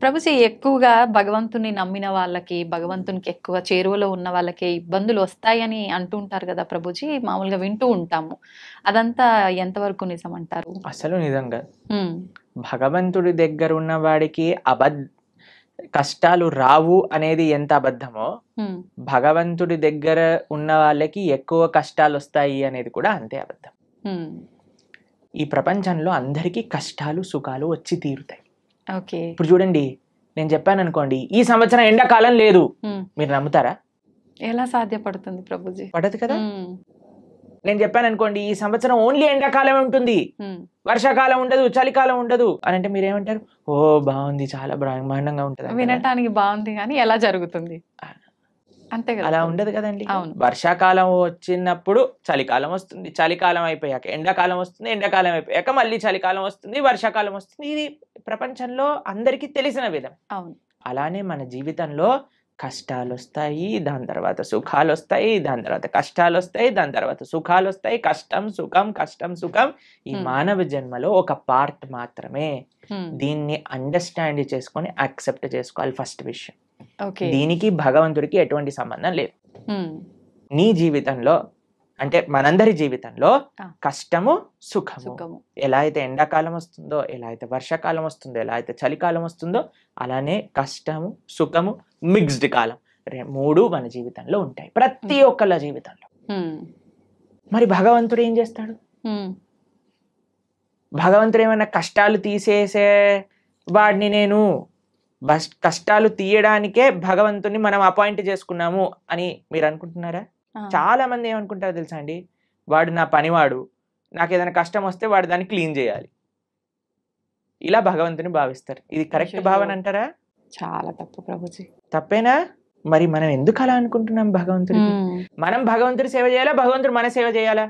ప్రభుజీ ఎక్కువగా భగవంతుని నమ్మిన వాళ్ళకి, భగవంతునికి ఎక్కువ చేరువలో ఉన్న వాళ్ళకి ఇబ్బందులు వస్తాయని అంటూ ఉంటారు కదా ప్రభుజీ. మామూలుగా వింటూ ఉంటాము. అదంతా ఎంతవరకు నిజం అంటారు? అసలు నిజంగా హ్మ్. భగవంతుడి దగ్గర ఉన్న వాడికి కష్టాలు రావు అనేది ఎంత అబద్ధమో, హ్మ్. భగవంతుడి దగ్గర ఉన్న వాళ్ళకి ఎక్కువ కష్టాలు వస్తాయి అనేది కూడా అంతే అబద్ధం. హ్మ్. ఈ ప్రపంచంలో అందరికీ కష్టాలు సుఖాలు వచ్చి తీరుతాయి. ఓకే. ఇప్పుడు చూడండి, నేను చెప్పాను అనుకోండి, ఈ సంవత్సరం ఎండాకాలం లేదు, హ్మ్. మీరు నమ్ముతారా? ఎలా సాధ్యపడుతుంది ప్రభుజీ? పడదు కదా. హ్మ్. నేను చెప్పాను అనుకోండి, ఈ సంవత్సరం ఓన్లీ ఎండాకాలం ఉంటుంది, హ్మ్. వర్షాకాలం ఉండదు, చలికాలం ఉండదు అని అంటే మీరేమంటారు? ఓ బాగుంది, చాలా బ్రహ్మాండంగా ఉంటుంది. వినటానికి బాగుంది కానీ ఎలా జరుగుతుంది? అంతే కదా అలా ప్రభుజీ. ఉండదు కదండి. అవును. వర్షాకాలం వచ్చినప్పుడు చలికాలం వస్తుంది, చలికాలం అయిపోయాక ఎండాకాలం వస్తుంది, ఎండాకాలం అయిపోయాక మళ్ళీ చలికాలం వస్తుంది, వర్షాకాలం వస్తుంది. ఇది ప్రపంచంలో అందరికీ తెలిసిన విధం. అవును. అలానే మన జీవితంలో కష్టాలు వస్తాయి, దాని తర్వాత సుఖాలు వస్తాయి, దాని తర్వాత కష్టాలు వస్తాయి, దాని తర్వాత సుఖాలు వస్తాయి. కష్టం సుఖం, కష్టం సుఖం ఈ మానవ జన్మలో ఒక పార్ట్ మాత్రమే. దీన్ని అండర్స్టాండ్ చేసుకొని యాక్సెప్ట్ చేసుకోవాలి ఫస్ట్ విషయం. ఓకే. దీనికి భగవంతుడికి ఎటువంటి సంబంధం లేదు. హ్మ్. నీ జీవితంలో అంటే మనందరి జీవితంలో కష్టము సుఖము, సుఖము. ఎలా అయితే ఎండాకాలం వస్తుందో, ఎలా అయితే వర్షాకాలం వస్తుందో, ఎలా అయితే చలికాలం వస్తుందో, అలానే కష్టము సుఖము మిక్స్డ్ కాలం మూడు మన జీవితంలో ఉంటాయి, ప్రతి ఒక్కళ్ళ జీవితంలో. మరి భగవంతుడు ఏం చేస్తాడు? భగవంతుడు ఏమైనా కష్టాలు తీసేసే వాడిని నేను కష్టాలు తీయడానికే భగవంతుని మనం అపాయింట్ చేసుకున్నాము అని మీరు అనుకుంటున్నారా? చాలా మంది ఏమనుకుంటారో తెలుసా అండి, వాడు నా పనివాడు, నాకు ఏదైనా కష్టం వస్తే వాడు దాన్ని క్లీన్ చేయాలి, ఇలా భగవంతుని భావిస్తారు. ఇది కరెక్ట్ భావన అంటారా? చాలా తప్పు ప్రభుజీ. తప్పేనా? మరి మనం ఎందుకు అలా అనుకుంటున్నాం భగవంతుడికి? మనం భగవంతుడి సేవ చేయాలా, భగవంతుడు మన సేవ చేయాలా?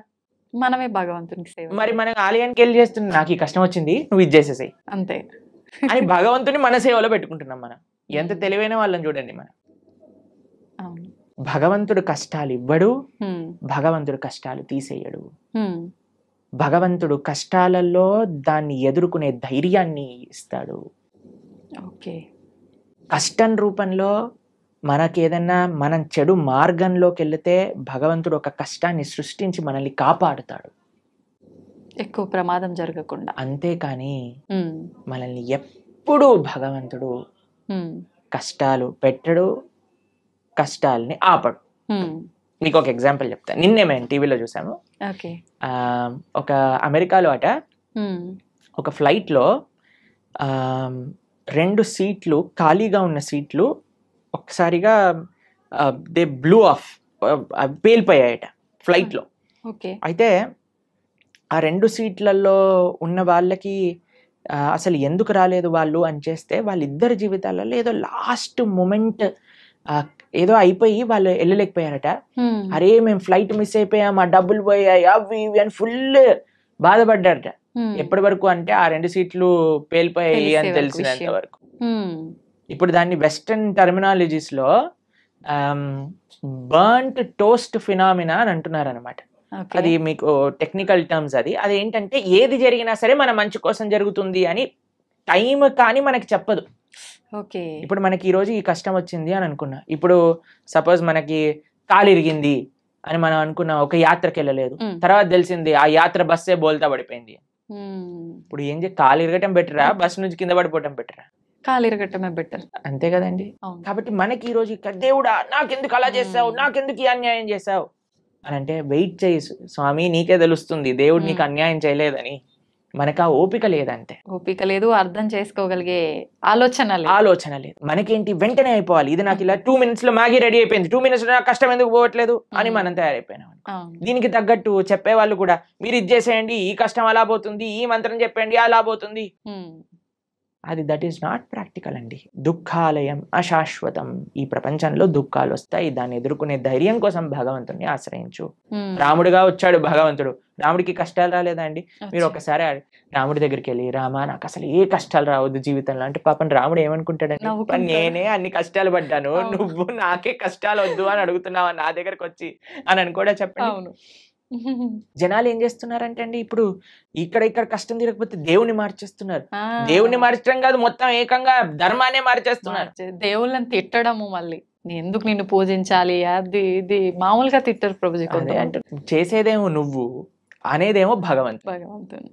మనమే భగవంతునికి సేవ. మరి మనం ఆలయానికి వెళ్ళి చేస్తున్నాం, నాకు ఈ కష్టం వచ్చింది నువ్వు ఇది చేసేసాయి అంతే అని భగవంతుని మన సేవలో పెట్టుకుంటున్నాం. మనం ఎంత తెలివైన వాళ్ళని చూడండి. మనం భగవంతుడు కష్టాలు ఇవ్వడు, భగవంతుడు కష్టాలు తీసేయడు. భగవంతుడు కష్టాలలో దాన్ని ఎదుర్కొనే ధైర్యాన్ని ఇస్తాడు. ఓకే. కష్టం రూపంలో మనకేదన్నా మనం చెడు మార్గంలోకి వెళితే భగవంతుడు ఒక కష్టాన్ని సృష్టించి మనల్ని కాపాడుతాడు, ఎక్కువ ప్రమాదం జరగకుండా. అంతేకాని మనల్ని ఎప్పుడూ భగవంతుడు కష్టాలు పెట్టడు, కష్టాలని ఆపడు. మీకు ఒక ఎగ్జాంపుల్ చెప్తాను. నిన్నే మేము టీవీలో చూసాము. ఒక అమెరికాలో అట ఒక ఫ్లైట్లో 2 సీట్లు ఖాళీగా ఉన్న సీట్లు ఒకసారిగా దే బ్లూ ఆఫ్, పేలిపోయాయట ఫ్లైట్లో. అయితే ఆ 2 సీట్లలో ఉన్న వాళ్ళకి అసలు ఎందుకు రాలేదు వాళ్ళు అని చేస్తే, వాళ్ళిద్దరి జీవితాలలో ఏదో లాస్ట్ మూమెంట్ ఏదో అయిపోయి వాళ్ళు వెళ్ళలేకపోయారట. అరే మేము ఫ్లైట్ మిస్ అయిపోయాం, ఆ డబ్బులు పోయాయి, అవి ఇవి అని ఫుల్ బాధపడ్డారట. ఎప్పటి వరకు అంటే ఆ 2 సీట్లు పేలిపోయాయి అని తెలిసినంత వరకు. ఇప్పుడు దాన్ని వెస్టర్న్ టర్మినాలజీస్ లో బర్న్ట్ టోస్ట్ ఫినామినా అని అంటున్నారు అనమాట. అది మీకు టెక్నికల్ టర్మ్స్. అది ఏంటంటే ఏది జరిగినా సరే మన మంచి కోసం జరుగుతుంది అని టైం కానీ మనకి చెప్పదు. ఇప్పుడు మనకి ఈ రోజు ఈ కష్టం వచ్చింది అని అనుకున్నా, ఇప్పుడు సపోజ్ మనకి కాలు ఇరిగింది అని మనం అనుకున్నా, ఒక యాత్రకి వెళ్ళలేదు, తర్వాత తెలిసింది ఆ యాత్ర బస్సే బోల్తా పడిపోయింది. ఇప్పుడు ఏం కాలు ఇరగటం బెటరా, బస్ నుంచి కింద పడిపోవటం బెటరా? కాలు ఇరగటమే బెటర్, అంతే కదండి. కాబట్టి మనకి ఈ రోజు దేవుడా నాకెందుకు అలా చేసావు, నాకెందుకు ఈ అన్యాయం చేసావు అని అంటే, వెయిట్ చేయి స్వామి, నీకే తెలుస్తుంది దేవుడు నీకు అన్యాయం చేయలేదని. మనకు ఆ ఓపిక లేదంటే, ఓపిక లేదు, అర్థం చేసుకోగలిగే ఆలోచన లేదు. మనకేంటి వెంటనే అయిపోవాలి, ఇది నాకు ఇలా 2 minutes లో మ్యాగీ రెడీ అయిపోయింది, 2 minutes లో నాకు కష్టం ఎందుకు పోవట్లేదు అని మనం తయారైపోయినాం. దీనికి తగ్గట్టు చెప్పేవాళ్ళు కూడా, మీరు ఇది చేసేయండి ఈ కష్టం అలా పోతుంది, ఈ మంత్రం చెప్పండి అలా పోతుంది. అది దట్ ఈస్ నాట్ ప్రాక్టికల్ అండి. దుఃఖాలయం అశాశ్వతం. ఈ ప్రపంచంలో దుఃఖాలు వస్తాయి, దాన్ని ఎదుర్కొనే ధైర్యం కోసం భగవంతుని ఆశ్రయించు. రాముడిగా వచ్చాడు భగవంతుడు, రాముడికి కష్టాలు రాలేదా అండి? మీరు ఒకసారి రాముడి దగ్గరికి వెళ్ళి, రామా నాకు అసలు ఏ కష్టాలు రావద్దు జీవితంలో అంటే, పాపం రాముడు ఏమనుకుంటాడండి, నేనే అన్ని కష్టాలు పడ్డాను, నువ్వు నాకే కష్టాలు వద్దు అని అడుగుతున్నావా నా దగ్గరకు వచ్చి అని కూడా చెప్పండి. జనాలు ఏం చేస్తున్నారంటే అండి, ఇప్పుడు ఇక్కడ కష్టం తీరకపోతే దేవుని మార్చేస్తున్నారు. దేవుని మార్చడం కాదు, మొత్తం ఏకంగా ధర్మాన్ని మార్చేస్తున్నారు. దేవుళ్ళని తిట్టడము, మళ్ళీ ఎందుకు నిన్ను పూజించాలి అది ఇది మామూలుగా తిట్టరు ప్రభుజీ. చేసేదేమో నువ్వు, అనేదేమో భగవంతుని.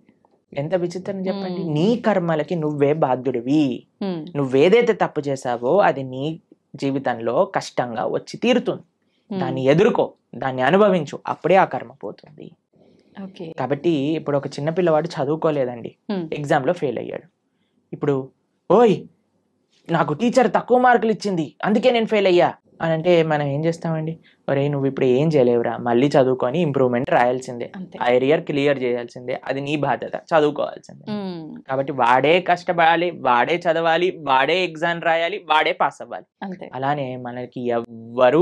ఎంత విచిత్రం చెప్పండి. నీ కర్మలకి నువ్వే బాధ్యుడివి. నువ్వేదైతే తప్పు చేసావో అది నీ జీవితంలో కష్టంగా వచ్చి తీరుతుంది. దాన్ని ఎదుర్కో, దాన్ని అనుభవించు, అప్పుడే ఆ కర్మ పోతుంది. కాబట్టి ఇప్పుడు ఒక చిన్న పిల్లవాడు చదువుకోలేదండి, ఎగ్జామ్ లో ఫెయిల్ అయ్యాడు. ఇప్పుడు ఓయ్ నాకు టీచర్ తక్కువ మార్కులు ఇచ్చింది అందుకే నేను ఫెయిల్ అయ్యా అని అంటే మనం ఏం చేస్తామండి, ఒరే నువ్వు ఇప్పుడు ఏం చేయలేవురా, మళ్ళీ చదువుకొని ఇంప్రూవ్మెంట్ రాయాల్సిందే, ఆ ఏరియర్ క్లియర్ చేయాల్సిందే, అది నీ బాధ్యత, చదువుకోవాల్సిందే. కాబట్టి వాడే కష్టపడాలి, వాడే చదవాలి, వాడే ఎగ్జామ్ రాయాలి, వాడే పాస్ అవ్వాలి. అలానే మనకి ఎవ్వరు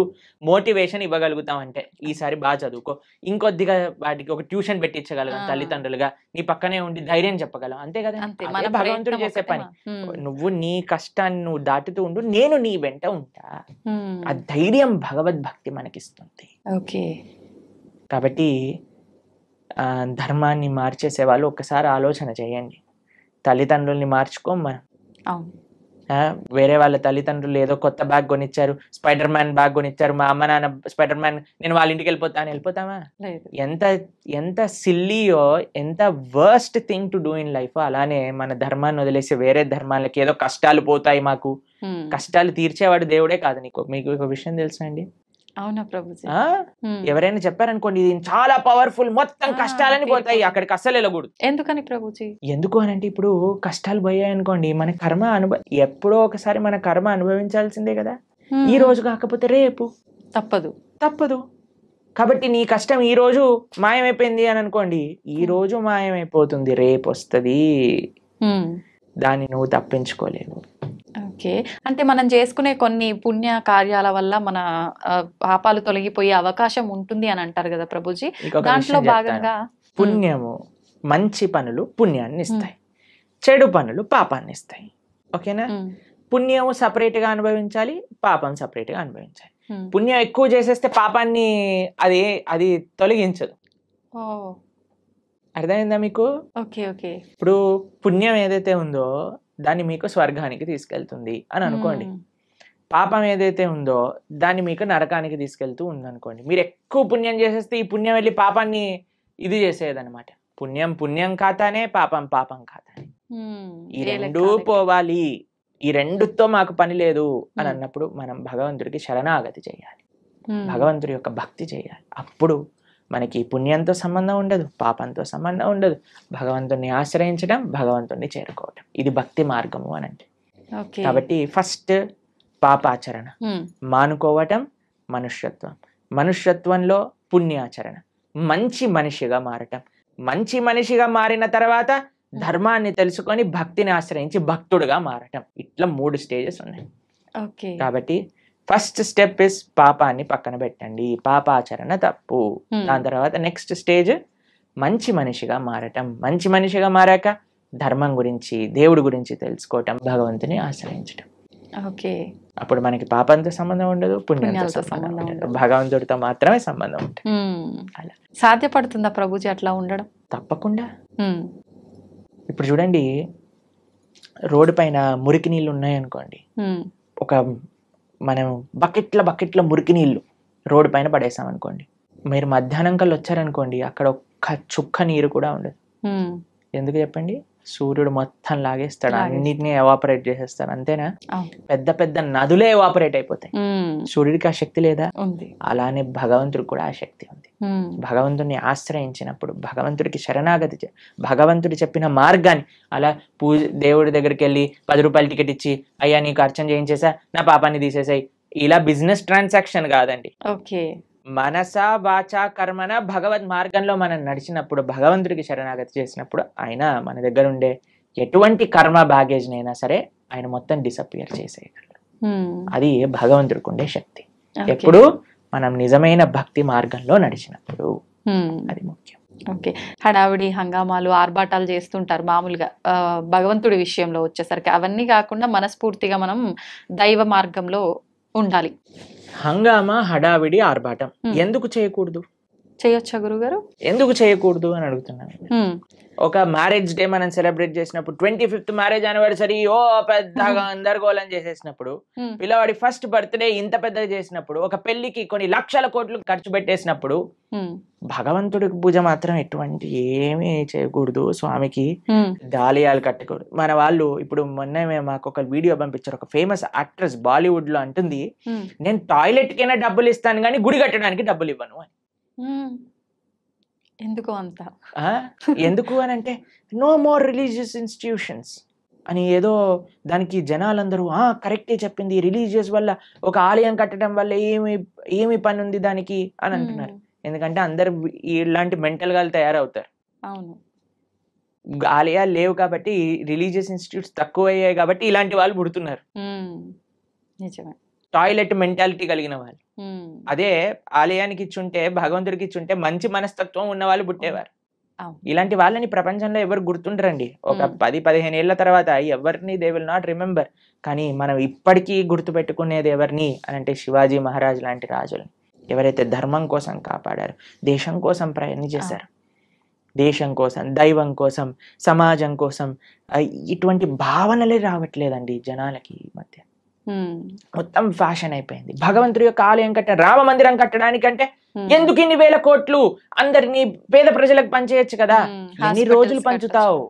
మోటివేషన్ ఇవ్వగలుగుతాం అంటే ఈసారి బాగా చదువుకో, ఇంకొద్దిగా వాటికి ఒక ట్యూషన్ పెట్టించగలం తల్లిదండ్రులుగా, నీ పక్కనే ఉండి ధైర్యం చెప్పగలం, అంతే కదా మన భగవంతుడు చేసే పని. నువ్వు నీ కష్టాన్ని నువ్వు దాటుతూ ఉండు, నేను నీ వెంట ఉంటా. ఆ ధైర్యం భగవద్భక్తి మనకిస్తుంది. కాబట్టి ధర్మాన్ని మార్చేసే వాళ్ళు ఒక్కసారి ఆలోచన చేయండి. తల్లిదండ్రుల్ని మార్చుకోం మనం. వేరే వాళ్ళ తల్లిదండ్రులు ఏదో కొత్త బ్యాగ్ కొనిచ్చారు, స్పైడర్ మ్యాన్ బ్యాగ్ కొనిచ్చారు, మా అమ్మ నాన్న స్పైడర్ మ్యాన్ నేను వాళ్ళ ఇంటికి వెళ్ళిపోతామా? ఎంత సిల్లీయో, ఎంత worst thing to do in life. అలానే మన ధర్మాన్ని వదిలేసి వేరే ధర్మాలకి ఏదో కష్టాలు పోతాయి, మాకు కష్టాలు తీర్చేవాడు దేవుడే కాదు. మీకు ఒక విషయం తెలుసా అండి? అవునా ప్రభుజీ? ఎవరైనా చెప్పారనుకోండి ఇది చాలా పవర్ఫుల్, మొత్తం కష్టాలని పోతాయి, అక్కడికి అస్సలు వెళ్ళకూడదు. ఎందుకని ప్రభుజీ? ఎందుకు అని అంటే ఇప్పుడు కష్టాలు పోయాయి అనుకోండి, మన కర్మ ఎప్పుడో ఒకసారి మన కర్మ అనుభవించాల్సిందే కదా. ఈ రోజు కాకపోతే రేపు తప్పదు. కాబట్టి నీ కష్టం ఈ రోజు మాయమైపోయింది అని అనుకోండి, ఈ రోజు మాయమైపోతుంది, రేపు వస్తుంది, దాన్ని నువ్వు తప్పించుకోలేవు. అంటే మనం చేసుకునే కొన్ని పుణ్య కార్యాల వల్ల మన పాపాలు తొలగిపోయే అవకాశం ఉంటుంది అని అంటారు కదా ప్రభుజీ. దాంట్లో భాగంగా పుణ్యము, మంచి పనులు పుణ్యాన్ని ఇస్తాయి, చెడు పనులు పాపాన్ని ఇస్తాయి. ఓకేనా? పుణ్యము సపరేట్ గా అనుభవించాలి, పాపం సపరేట్ గా అనుభవించాలి. పుణ్యం ఎక్కువ చేసేస్తే పాపాన్ని అది తొలగించదు. అర్థమైందా మీకు? ఇప్పుడు పుణ్యం ఏదైతే ఉందో దాన్ని మీకు స్వర్గానికి తీసుకెళ్తుంది అని అనుకోండి, పాపం ఏదైతే ఉందో దాన్ని మీకు నరకానికి తీసుకెళ్తూ ఉంది అనుకోండి. మీరు ఎక్కువ పుణ్యం చేసేస్తే ఈ పుణ్యం వెళ్ళి పాపాన్ని ఇది చేసేదన్నమాట. పుణ్యం ఖాతానే, పాపం ఖాతానే. ఈ రెండూ పోవాలి, ఈ రెండుతో మాకు పని లేదు అని అన్నప్పుడు మనం భగవంతుడికి శరణాగతి చేయాలి, భగవంతుడి యొక్క భక్తి చేయాలి. అప్పుడు మనకి పుణ్యంతో సంబంధం ఉండదు, పాపంతో సంబంధం ఉండదు. భగవంతుణ్ణి ఆశ్రయించడం, భగవంతుణ్ణి చేరుకోవటం, ఇది భక్తి మార్గము అని అంటే. కాబట్టి ఫస్ట్ పాపాచరణ మానుకోవటం మనుష్యత్వం, మనుష్యత్వంలో పుణ్యాచరణ, మంచి మనిషిగా మారటం, మంచి మనిషిగా మారిన తర్వాత ధర్మాన్ని తెలుసుకొని భక్తిని ఆశ్రయించి భక్తుడుగా మారటం. ఇట్లా 3 స్టేజెస్ ఉన్నాయి. కాబట్టి ఫస్ట్ స్టెప్ ఇస్ పాపాన్ని పక్కన పెట్టండి, పాపాచరణ తప్పు. దాని తర్వాత నెక్స్ట్ స్టేజ్ మంచి మనిషిగా మారటం, మంచి మనిషిగా మారాక ధర్మం గురించి, దేవుడి గురించి తెలుసుకోవటం, భగవంతుని ఆశ్రయించటం. అప్పుడు మనకి పాపంతో సంబంధం ఉండదు, పుణ్యంతో సంబంధం ఉండదు, భగవంతుడితో మాత్రమే సంబంధం ఉంటుంది. అలా సాధ్యపడుతుందా ప్రభుజీ అట్లా ఉండడం? తప్పకుండా. ఇప్పుడు చూడండి, రోడ్డు పైన మురికి నీళ్ళు ఉన్నాయనుకోండి, ఒక మనం బకెట్ల మురికి నీళ్లు రోడ్డు పైన పడేసాం అనుకోండి, మీరు మధ్యాహ్నం కల్లా వచ్చారనుకోండి, అక్కడ ఒక్క చుక్క నీరు కూడా ఉండదు. ఎందుకు చెప్పండి? సూర్యుడు మొత్తం లాగేస్తాడు, అన్నిటినీ ఎవాపరేట్ చేసేస్తాడు, అంతేనా? పెద్ద పెద్ద నదులే ఎవాపరేట్ అయిపోతాయి. సూర్యుడికి ఆ శక్తి లేదా? అలానే భగవంతుడికి కూడా ఆ శక్తి ఉంది. భగవంతుడిని ఆశ్రయించినప్పుడు, భగవంతుడికి శరణాగతి, భగవంతుడు చెప్పిన మార్గాన్ని, అలా దేవుడి దగ్గరికి వెళ్ళి 10 రూపాయల టికెట్ ఇచ్చి అయ్యా నీకు అర్చన చేయించేసా, నా పాపాన్ని తీసేసాయి, ఇలా బిజినెస్ ట్రాన్సాక్షన్ కాదండి. మనస వాచ కర్మన భగవద్ మార్గంలో మనం నడిచినప్పుడు, భగవంతుడికి శరణాగతి చేసినప్పుడు ఆయన మన దగ్గర ఉండే ఎటువంటి కర్మ బ్యాగేజ్ నైనా సరే ఆయన మొత్తం డిసపియర్ చేసేయగలరు. అది భగవంతుడికి ఉండే శక్తి. ఎప్పుడు మనం నిజమైన భక్తి మార్గంలో నడిచినప్పుడు, అది ముఖ్యం. హడావిడి హంగామాలు ఆర్భాటాలు చేస్తుంటారు మామూలుగా, భగవంతుడి విషయంలో వచ్చేసరికి అవన్నీ కాకుండా మనస్ఫూర్తిగా మనం దైవ మార్గంలో ఉండాలి. హంగామా, హడావిడి, ఆర్భాటం ఎందుకు చేయకూడదు? చేయొచ్చా గురుగారు? ఎందుకు చేయకూడదు అని అడుగుతున్నాను. ఒక మ్యారేజ్ డే మనం సెలబ్రేట్ చేసినప్పుడు 25th మ్యారేజ్ యానివర్సరీ ఓ పెద్దగా గందరగోళం చేసేసినప్పుడు, పిల్లవాడి ఫస్ట్ బర్త్డే ఇంత పెద్దగా చేసినప్పుడు, ఒక పెళ్లికి కొన్ని లక్షల కోట్లు ఖర్చు పెట్టేసినప్పుడు భగవంతుడికి పూజ మాత్రం ఎటువంటి ఏమీ చేయకూడదు, స్వామికి దాలియాలు కట్టకూడదు. మన వాళ్ళు ఇప్పుడు మొన్న మాకు ఒక వీడియో పంపించారు, ఒక ఫేమస్ యాక్ట్రెస్ బాలీవుడ్ లో అంటుంది, నేను టాయిలెట్ కైనా డబ్బులు ఇస్తాను కానీ గుడి కట్టడానికి డబ్బులు ఇవ్వను అని. ఎందుకు అంత? ఎందుకు అని అంటే నో మోర్ రిలీజియస్ ఇన్స్టిట్యూషన్స్ అని ఏదో దానికి జనాలందరూ కరెక్టే చెప్పింది, రిలీజియస్ వల్ల ఒక ఆలయం కట్టడం వల్ల ఏమి పని ఉంది దానికి అని అంటున్నారు. ఎందుకంటే అందరు ఇలాంటి మెంటల్ గా తయారవుతారు. అవును, ఆలయాలు లేవు కాబట్టి, రిలీజియస్ ఇన్స్టిట్యూట్స్ తక్కువ అయ్యాయి కాబట్టి ఇలాంటి వాళ్ళు పుడుతున్నారు. నిజమే, టాయిలెట్ మెంటాలిటీ కలిగిన వాళ్ళు. అదే ఆలయానికి ఇచ్చుంటే, భగవంతుడికి ఇచ్చుంటే మంచి మనస్తత్వం ఉన్న వాళ్ళు పుట్టేవారు. ఇలాంటి వాళ్ళని ప్రపంచంలో ఎవరు గుర్తుండరండి. ఒక 10-15 ఏళ్ల తర్వాత ఎవరిని దే విల్ నాట్ రిమెంబర్. కానీ మనం ఇప్పటికీ గుర్తు పెట్టుకునేది ఎవరిని అని అంటే శివాజీ మహారాజ్ లాంటి రాజులని, ఎవరైతే ధర్మం కోసం కాపాడారు, దేశం కోసం ప్రయత్నం చేశారు, దేశం కోసం, దైవం కోసం, సమాజం కోసం. ఇటువంటి భావనలే రావట్లేదండి జనాలకి ఈ మధ్య. మొత్తం ఫ్యాషన్ అయిపోయింది. భగవంతుడి యొక్క ఆలయం రామ మందిరం కట్టడానికంటే ఎందుకు ఇన్ని వేల కోట్లు, అందరినీ పేద ప్రజలకు పంచేయచ్చు కదా. ఎన్ని రోజులు పంచుతావు,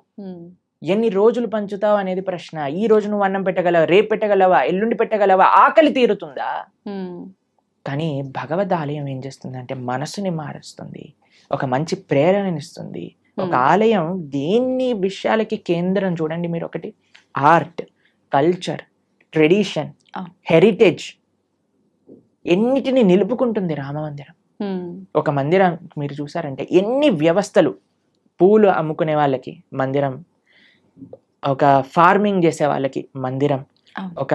ఎన్ని రోజులు పంచుతావు అనేది ప్రశ్న. ఈ రోజు నువ్వు అన్నం పెట్టగలవా, రేపు పెట్టగలవా, ఎల్లుండి పెట్టగలవా, ఆకలి తీరుతుందా? కానీ భగవద్ ఆలయం ఏం చేస్తుంది అంటే మనసుని మారుస్తుంది, ఒక మంచి ప్రేరణనిస్తుంది. ఒక ఆలయం దేన్ని విషయాలకి కేంద్రం చూడండి మీరు. ఒకటి ఆర్ట్, కల్చర్, ట్రెడిషన్, హెరిటేజ్, ఎన్నిటిని నిలుపుకుంటుంది రామమందిరం. ఒక మందిరం మీరు చూసారంటే ఎన్ని వ్యవస్థలు, పూలు అమ్ముకునే వాళ్ళకి మందిరం, ఒక ఫార్మింగ్ చేసే వాళ్ళకి మందిరం, ఒక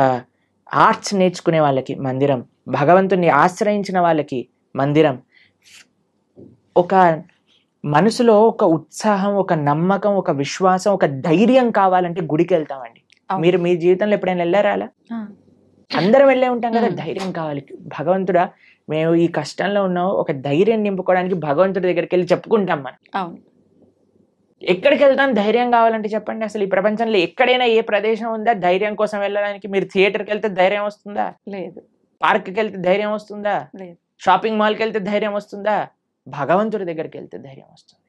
ఆర్ట్స్ నేర్చుకునే వాళ్ళకి మందిరం, భగవంతుని ఆశ్రయించిన వాళ్ళకి మందిరం. ఒక మనసులో ఒక ఉత్సాహం, ఒక నమ్మకం, ఒక విశ్వాసం, ఒక ధైర్యం కావాలంటే గుడికి వెళ్తామండి. మీరు మీ జీవితంలో ఎప్పుడైనా వెళ్ళారా అలా? అందరం వెళ్ళే ఉంటాం కదా. ధైర్యం కావాలి. భగవంతుడా మేము ఈ కష్టంలో ఉన్నాం, ఒక ధైర్యం నింపుకోవడానికి భగవంతుడి దగ్గరికి వెళ్ళి చెప్పుకుంటాం మనం. ఎక్కడికి వెళ్తాం ధైర్యం కావాలంటే చెప్పండి. అసలు ఈ ప్రపంచంలో ఎక్కడైనా ఏ ప్రదేశం ఉందా ధైర్యం కోసం వెళ్ళడానికి? మీరు థియేటర్కి వెళ్తే ధైర్యం వస్తుందా? లేదు. పార్క్కి వెళ్తే ధైర్యం వస్తుందా? లేదు. షాపింగ్ మాల్కి వెళ్తే ధైర్యం వస్తుందా? భగవంతుడి దగ్గరికి వెళ్తే ధైర్యం వస్తుంది.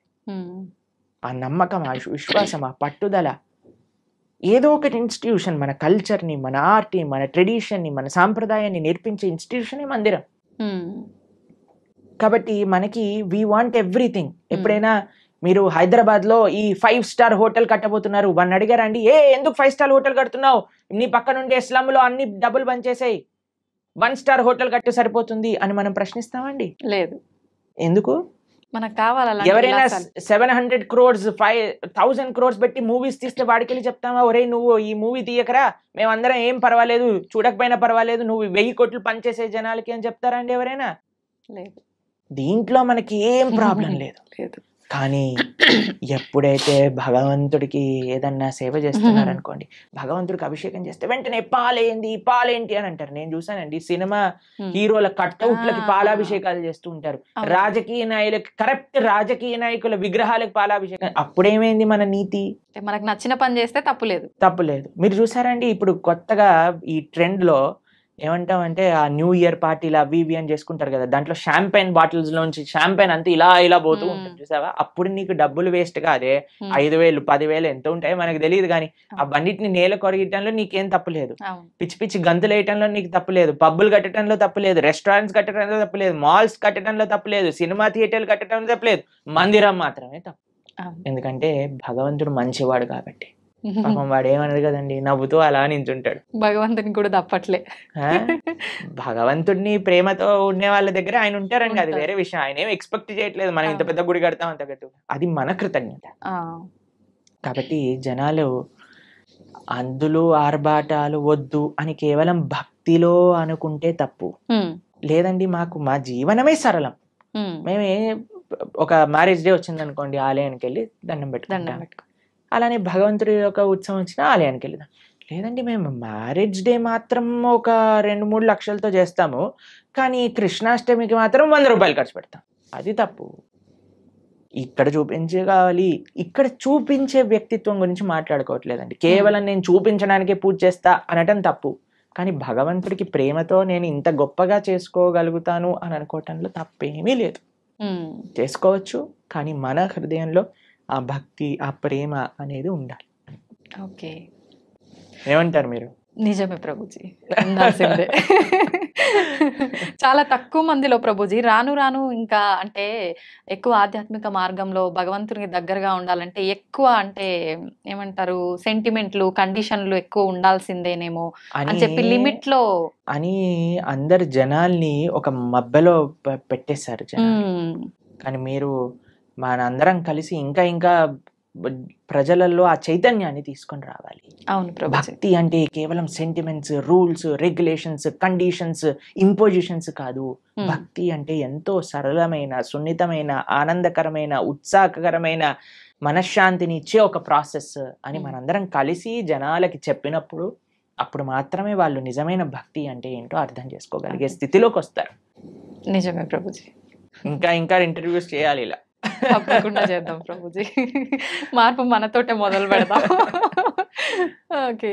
ఆ నమ్మకం, ఆ విశ్వాసం, ఆ పట్టుదల. ఏదో ఒక ఇన్స్టిట్యూషన్ మన కల్చర్ని, మన ఆర్ట్ని, మన ట్రెడిషన్ని, మన సాంప్రదాయాన్ని నేర్పించే ఇన్స్టిట్యూషనే మందిరం. కాబట్టి మనకి వీ వాంట్ ఎవ్రీథింగ్. ఎప్పుడైనా మీరు హైదరాబాద్ లో ఈ 5 స్టార్ హోటల్ కట్టబోతున్నారు, వాడిని అడిగారండి, ఎందుకు 5 స్టార్ హోటల్ కడుతున్నావు, నీ పక్క నుండే స్లమ్ లో అన్ని డబ్బులు బంచేసాయి, 1 స్టార్ హోటల్ కట్టి సరిపోతుంది అని మనం ప్రశ్నిస్తామండి? లేదు. ఎందుకు? మనకు కావాలి. ఎవరైనా 700 crores 5,000 crores పెట్టి మూవీస్ తీస్తే వాడికి వెళ్ళి చెప్తామా, ఒరే నువ్వు ఈ మూవీ తీయకరా, మేమందరం ఏం పర్వాలేదు, చూడకపోయినా పర్వాలేదు, నువ్వు 1000 కోట్లు పనిచేసే జనాలకి అని చెప్తారా అండి ఎవరైనా? లేదు. దీంట్లో మనకి ఏం ప్రాబ్లం లేదు. కానీ ఎప్పుడైతే భగవంతుడికి ఏదన్నా సేవ చేస్తున్నారనుకోండి, భగవంతుడికి అభిషేకం చేస్తే వెంటనే పాలేంటి అని అంటారు. నేను చూసానండి సినిమా హీరోల కట్అవుట్లకి పాలాభిషేకాలు చేస్తూ ఉంటారు. రాజకీయ నాయకులకి, కరెక్ట్ రాజకీయ నాయకుల విగ్రహాలకు పాలాభిషేకం. అప్పుడేమైంది మన నీతి? మనకు నచ్చిన పని చేస్తే తప్పులేదు. మీరు చూసారండి ఇప్పుడు కొత్తగా ఈ ట్రెండ్ లో ఏమంటామంటే ఆ న్యూ ఇయర్ పార్టీలు అవి ఇవి అని చేసుకుంటారు కదా, దాంట్లో షాంపైన్ బాటిల్స్ లోంచి షాంపైన్ అంతా ఇలా పోతూ ఉంటుంది చూసావా? అప్పుడు నీకు డబ్బులు వేస్ట్ కాదే, 5,000 10,000 ఎంత ఉంటాయో మనకు తెలియదు, కానీ ఆ బండిటిని నేల కొరగటంలో నీకేం తప్పులేదు, పిచ్చి పిచ్చి గంతులు వేయటంలో నీకు తప్పులేదు, పబ్బులు కట్టడంలో తప్పులేదు, రెస్టారెంట్స్ కట్టడంలో తప్పులేదు, మాల్స్ కట్టడంలో తప్పులేదు, సినిమా థియేటర్లు కట్టడంలో తప్పులేదు, మందిరం మాత్రమే తప్పు. ఎందుకంటే భగవంతుడు మంచివాడు కాబట్టి. పాపం వాడు ఏమన్నాడు కదండి, నవ్వుతూ అలా నించుంటాడు. భగవంతుని కూడా తప్పట్లే. భగవంతుడిని ప్రేమతో ఉండే వాళ్ళ దగ్గర ఆయన ఉంటారండి, అది వేరే విషయం. ఆయన ఏం ఎక్స్పెక్ట్ చేయట్లేదు మనం ఇంత పెద్ద గుడి కడతాం అంత గట్టు, అది మన కృతజ్ఞత. కాబట్టి జనాలు అందులో ఆర్భాటాలు వద్దు అని కేవలం భక్తిలో అనుకుంటే తప్పు. లేదండి మాకు మా జీవనమే సరళం, మేమే ఒక మ్యారేజ్ డే వచ్చింది అనుకోండి, ఆలయానికి వెళ్ళి దండం పెట్టుకుంటాం. అలానే భగవంతుడి యొక్క ఉత్సవం వచ్చిన ఆలయానికి వెళ్దాం. లేదండి మేము మ్యారేజ్ డే మాత్రం ఒక 2-3 లక్షలతో చేస్తాము, కానీ కృష్ణాష్టమికి మాత్రం 100 రూపాయలు ఖర్చు పెడతాం. అది తప్పు. ఇక్కడ చూపించే కావాలి, ఇక్కడ చూపించే వ్యక్తిత్వం గురించి మాట్లాడుకోవట్లేదండి. కేవలం నేను చూపించడానికే పూజ చేస్తా అనటం తప్పు. కానీ భగవంతుడికి ప్రేమతో నేను ఇంత గొప్పగా చేసుకోగలుగుతాను అని అనుకోవటంలో తప్పేమీ లేదు. చేసుకోవచ్చు, కానీ మన హృదయంలో ఆ భక్తి, ఆ ప్రేమ అనేది ఉండాలి. ఓకే, ఏమంటారు మీరు? నిజమే ప్రభుజీ, ఉండాల్సిందే. చాలా తక్కువ మందిలో ప్రభుజీ రాను రాను ఇంకా అంటే ఎక్కువ ఆధ్యాత్మిక మార్గంలో భగవంతునికి దగ్గరగా ఉండాలంటే ఎక్కువ అంటే ఏమంటారు సెంటిమెంట్లు, కండిషన్లు ఎక్కువ ఉండాల్సిందేనేమో అని చెప్పి లిమిట్ లో అని అందరు జనాల్ని ఒక మబ్బెలో పెట్టేశారు జనాలు. కానీ మీరు మనందరం కలిసి ఇంకా ఇంకా ప్రజలలో ఆ చైతన్యాన్ని తీసుకొని రావాలి. అవును, భక్తి అంటే కేవలం sentiments, rules, regulations, conditions, impositions కాదు. భక్తి అంటే ఎంతో సరళమైన, సున్నితమైన, ఆనందకరమైన, ఉత్సాహకరమైన, మనశ్శాంతిని ఇచ్చే ఒక ప్రాసెస్ అని మనందరం కలిసి జనాలకి చెప్పినప్పుడు అప్పుడు మాత్రమే వాళ్ళు నిజమైన భక్తి అంటే ఏంటో అర్థం చేసుకోగలిగే స్థితిలోకి వస్తారు. నిజమే ప్రభుజీ. ఇంకా ఇంకా ఇంటర్వ్యూస్ చేయాలి ఇలా. తప్పకుండా చేద్దాం ప్రభుజీ, మార్పు మనతోటే మొదలు పెడదాం. ఓకే.